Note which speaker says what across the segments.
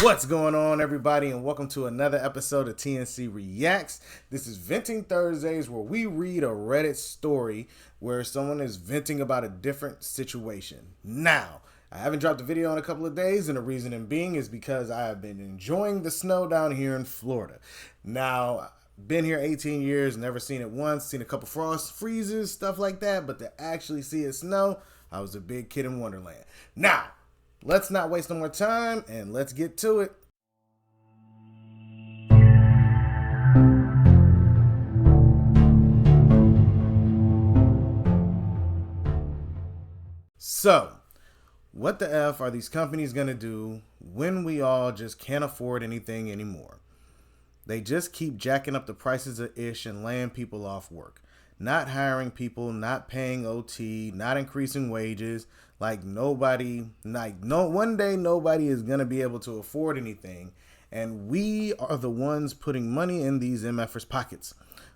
Speaker 1: What's going on, everybody, and welcome to another episode of TNC Reacts. This is Venting Thursdays, where we read a Reddit story where someone is venting about a different situation. Now, I haven't dropped a video in a couple of days, and the reason being is because I have been enjoying the snow down here in Florida. Now, been here 18 years, never seen it once, seen a couple frost freezes, stuff like that, but to actually see it snow, I was a big kid in Wonderland. Now, let's not waste no more time and let's get to it. So, what the F are these companies going to do when we all just can't afford anything anymore? They just keep jacking up the prices of ish and laying people off work. Not hiring people, not paying OT, not increasing wages. One day nobody is going to be able to afford anything. And we are the ones putting money in these MFers' pockets.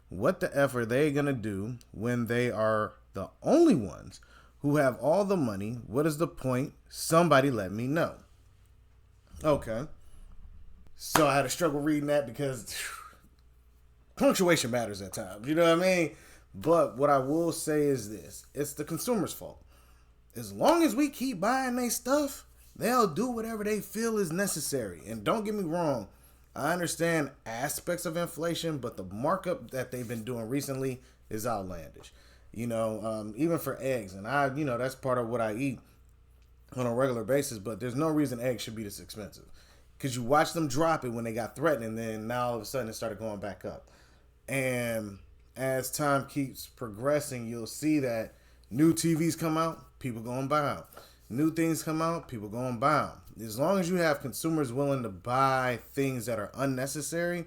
Speaker 1: What the F are they going to do when they are the only ones who have all the money? What is the point? Somebody let me know. Okay. So I had a struggle reading that because punctuation matters at times. You know what I mean? But what I will say is this. It's the consumer's fault. As long as we keep buying their stuff, they'll do whatever they feel is necessary. And don't get me wrong, I understand aspects of inflation, but the markup that they've been doing recently is outlandish. Even for eggs. And that's part of what I eat on a regular basis, but there's no reason eggs should be this expensive. Because you watch them drop it when they got threatened, and then now all of a sudden it started going back up. And as time keeps progressing, you'll see that new TVs come out, people go and buy them. New things come out, people go and buy them. As long as you have consumers willing to buy things that are unnecessary,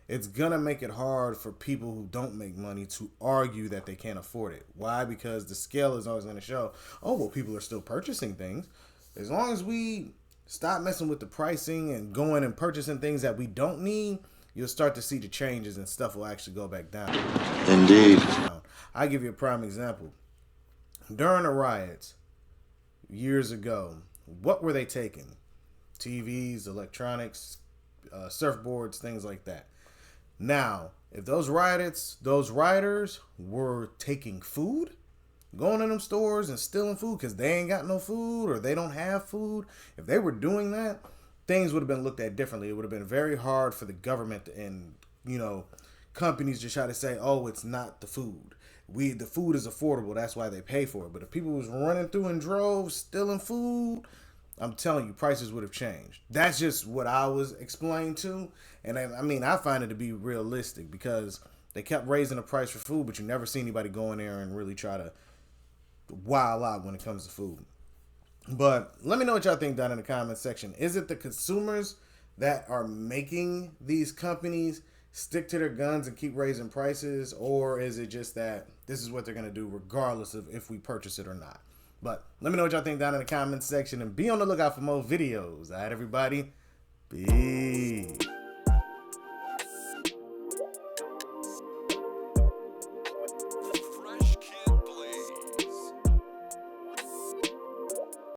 Speaker 1: it's going to make it hard for people who don't make money to argue that they can't afford it. Why? Because the scale is always going to show, people are still purchasing things. As long as we stop messing with the pricing and going and purchasing things that we don't need, you'll start to see the changes and stuff will actually go back down.
Speaker 2: Indeed.
Speaker 1: I'll give you a prime example. During the riots years ago, what were they taking? TVs, electronics, surfboards, things like that. Now, if those rioters were taking food, going in them stores and stealing food because they ain't got no food or they don't have food, if they were doing that, things would have been looked at differently. It would have been very hard for the government and, companies to try to say, it's not the food. The food is affordable. That's why they pay for it. But if people was running through in droves, stealing food, I'm telling you, prices would have changed. That's just what I was explained to. And I find it to be realistic because they kept raising the price for food, but you never see anybody go in there and really try to wild out when it comes to food. But let me know what y'all think down in the comment section. Is it the consumers that are making these companies stick to their guns and keep raising prices, or is it just that this is what they're going to do regardless of if we purchase it or not? But let me know what y'all think down in the comment section and be on the lookout for more videos. All right, everybody. Peace.